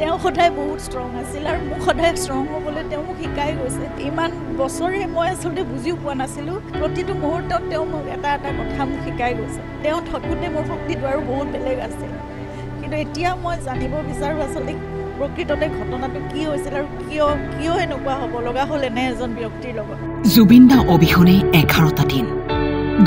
তেওঁ সদায় বহুত ষ্ট্ৰং আছিল আৰু মোক সদায় ষ্ট্ৰং হ'বলৈ তেওঁ মোক শিকাই গৈছে। ইমান বছৰে মই আচলতে বুজিও পোৱা নাছিলোঁ, প্ৰতিটো মুহূৰ্তত তেওঁ মোক এটা এটা কথা মোক শিকাই গৈছে। তেওঁ থাকোঁতে মোৰ শক্তিটো আৰু বহুত বেলেগ আছিল, কিন্তু এতিয়া মই জানিব বিচাৰোঁ আচলতে প্ৰকৃততে ঘটনাটো কি হৈছিল আৰু কিয় এনেকুৱা হ'ব লগা হ'ল এনে এজন ব্যক্তিৰ লগত। জুবিন দা অবিহনে 11টা দিন।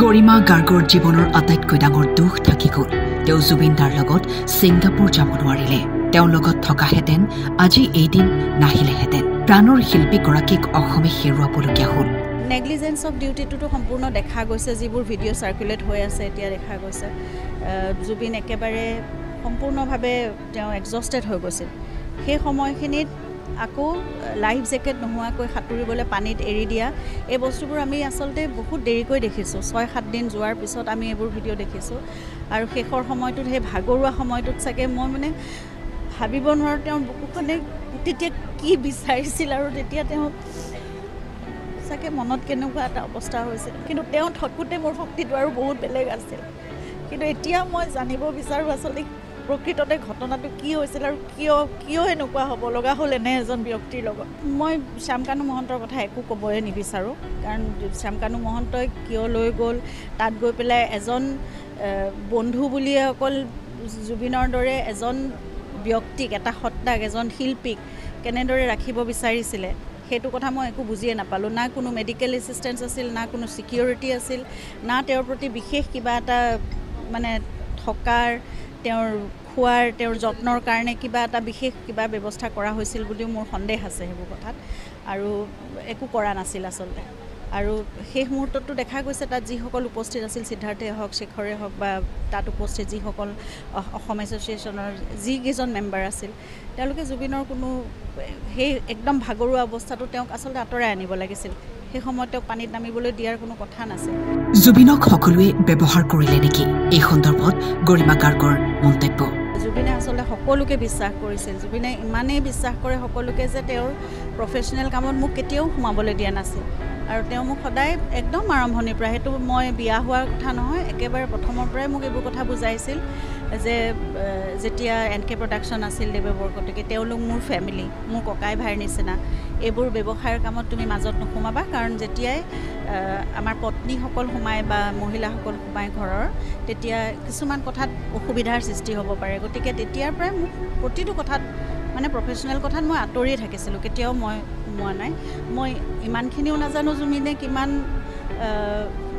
গৰিমা গাৰ্গৰ জীৱনৰ আটাইতকৈ ডাঙৰ দুখ থাকি গ'ল। তেওঁ জুবিন দাৰ লগত ছিংগাপুৰ যাব নোৱাৰিলে। তেওঁৰ লগত থকাহেঁতেন আজি এই দিন নাহিলেহেঁতেন। প্ৰাণৰ শিল্পীগৰাকীক অসমে হেৰুৱাবলগীয়া হ'ল। নেগলিজেঞ্চ অফ ডিউটিটোতো সম্পূৰ্ণ দেখা গৈছে, যিবোৰ ভিডিঅ' চাৰ্কুলেট হৈ আছে এতিয়া দেখা গৈছে। জুবিন একেবাৰে সম্পূৰ্ণভাৱে তেওঁ এক্সজষ্টেড হৈ গৈছিল। সেই সময়খিনিত আকৌ লাইফ জেকেট নোহোৱাকৈ সাঁতুৰিবলৈ পানীত এৰি দিয়া, এই বস্তুবোৰ আমি আচলতে বহুত দেৰিকৈ দেখিছোঁ। 6-7 দিন যোৱাৰ পিছত আমি এইবোৰ ভিডিঅ' দেখিছোঁ। আৰু শেষৰ সময়টোত সেই ভাগৰুৱা সময়টোত চাগে মই মানে ভাবিব নোৱাৰোঁ তেওঁৰ বুকুখনে তেতিয়া কি বিচাৰিছিল আৰু তেতিয়া তেওঁ চাগে মনত কেনেকুৱা এটা অৱস্থা হৈছিল। কিন্তু তেওঁ থাকোঁতে মোৰ শক্তিটো আৰু বহুত বেলেগ আছিল। কিন্তু এতিয়া মই জানিব বিচাৰোঁ আচলতে প্ৰকৃততে ঘটনাটো কি হৈছিল আৰু কিয় এনেকুৱা হ'ব লগা হ'ল এনে এজন ব্যক্তিৰ লগত। মই শ্যামকানু মহন্তৰ কথা একো ক'বই নিবিচাৰোঁ, কাৰণ শ্যামকানু মহন্তই কিয় লৈ গ'ল, তাত গৈ পেলাই এজন বন্ধু বুলিয়ে অকল জুবিনৰ দৰে এজন ব্যক্তিক, এটা সত্তাক, এজন শিল্পীক কেনেদৰে ৰাখিব বিচাৰিছিলে, সেইটো কথা মই একো বুজিয়ে নাপালোঁ। না কোনো মেডিকেল এছিষ্টেঞ্চ আছিল, না কোনো ছিকিউৰিটি আছিল, না তেওঁৰ প্ৰতি বিশেষ কিবা এটা মানে থকাৰ, তেওঁৰ খোৱাৰ, তেওঁৰ যত্নৰ কাৰণে কিবা এটা বিশেষ কিবা ব্যৱস্থা কৰা হৈছিল বুলিও মোৰ সন্দেহ আছে সেইবোৰ কথাত। আৰু একো কৰা নাছিল আচলতে। আৰু শেষ মুহূৰ্ততটো দেখা গৈছে তাত যিসকল উপস্থিত আছিল, সিদ্ধাৰ্থই হওক, শেখৰে হওক, বা তাত উপস্থিত যিসকল অসম এছ'চিয়েশ্যনৰ যিকেইজন মেম্বাৰ আছিল, তেওঁলোকে জুবিনৰ কোনো সেই একদম ভাগৰুৱা অৱস্থাটো তেওঁক আচলতে আঁতৰাই আনিব লাগিছিল। সেই সময়ত তেওঁক পানীত নামিবলৈ দিয়াৰ কোনো কথা নাছিল। জুবিনক সকলোৱে ব্যৱহাৰ কৰিলে নেকি? এই সন্দৰ্ভত গৰিমা গাৰ্গৰ মন্তব্য। জুবিনে আচলতে সকলোকে বিশ্বাস কৰিছিল। জুবিনে ইমানেই বিশ্বাস কৰে সকলোকে যে তেওঁৰ প্ৰফেশ্যনেল কামত মোক কেতিয়াও সোমাবলৈ দিয়া নাছিল। আৰু তেওঁ মোক সদায় একদম আৰম্ভণিৰ পৰা, সেইটো মই বিয়া হোৱাৰ কথা নহয়, একেবাৰে প্ৰথমৰ পৰাই মোক এইবোৰ কথা বুজাইছিল যে যেতিয়া NK প্ৰডাকশ্যন আছিল দেৱে বৰকটকী, তেওঁলোক মোৰ ফেমিলি, মোৰ ককাই ভাইৰ নিচিনা। এইবোৰ ব্যৱসায়ৰ কামত তুমি মাজত নোসোমাবা, কাৰণ যেতিয়াই আমাৰ পত্নীসকল সোমায় বা মহিলাসকল সোমায় ঘৰৰ, তেতিয়া কিছুমান কথাত অসুবিধাৰ সৃষ্টি হ'ব পাৰে। গতিকে তেতিয়াৰ পৰাই মোক প্ৰতিটো কথাত মানে প্ৰফেশ্যনেল কথাত মই আঁতৰিয়ে থাকিছিলোঁ, কেতিয়াও মই সোমোৱা নাই। মই ইমানখিনিও নাজানো জুবিনে কিমান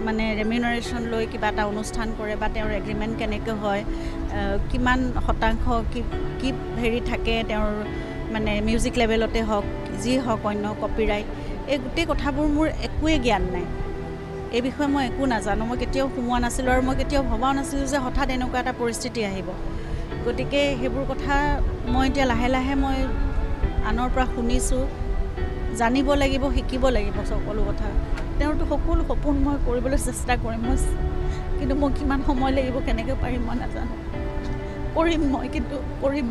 মানে ৰেমিউনাৰেশ্যন লৈ কিবা এটা অনুষ্ঠান কৰে বা তেওঁৰ এগ্ৰিমেণ্ট কেনেকৈ হয়, কিমান শতাংশ কি হেৰি থাকে তেওঁৰ মানে মিউজিক লেভেলতে হওক, যি হওক অন্য কপিৰাইট, এই গোটেই কথাবোৰ মোৰ একোৱেই জ্ঞান নাই। এই বিষয়ে মই একো নাজানো, মই কেতিয়াও সোমোৱা নাছিলোঁ আৰু মই কেতিয়াও ভবাও নাছিলোঁ যে হঠাৎ এনেকুৱা এটা পৰিস্থিতি আহিব। গতিকে সেইবোৰ কথা মই এতিয়া লাহে লাহে মই আনৰ পৰা শুনিছোঁ, জানিব লাগিব, শিকিব লাগিব সকলো কথা। তেওঁৰতো সকলো সপোন মই কৰিবলৈ চেষ্টা কৰিম, কিন্তু মই কিমান সময় লাগিব, কেনেকৈ পাৰিম মই নাজানো। কৰিম মই, কিন্তু কৰিম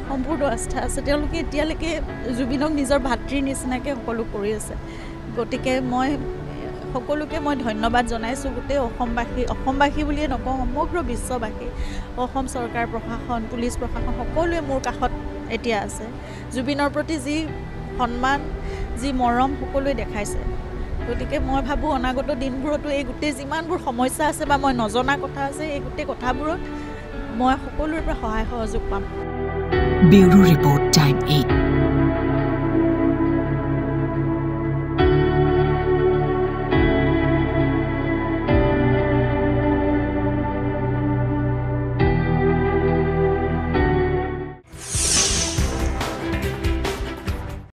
সম্পূৰ্ণ আস্থা আছে। তেওঁলোকে এতিয়ালৈকে জুবিনক নিজৰ ভাতৃৰ নিচিনাকৈ সকলো কৰি আছে। গতিকে মই সকলোকে মই ধন্যবাদ জনাইছোঁ। গোটেই অসমবাসী বুলিয়ে নকওঁ, সমগ্ৰ বিশ্ববাসী, অসম চৰকাৰ, প্ৰশাসন, পুলিচ প্ৰশাসন, সকলোৱে মোৰ কাষত এতিয়া আছে। জুবিনৰ প্ৰতি যি সন্মান, যি মৰম সকলোৱে দেখাইছে। গতিকে মই ভাবোঁ অনাগত দিনবোৰতো এই গোটেই যিমানবোৰ সমস্যা আছে বা মই নজনা কথা আছে, এই গোটেই কথাবোৰত মই সকলোৰে পৰা সহায় সহযোগ পাম। Bureau report, time 8।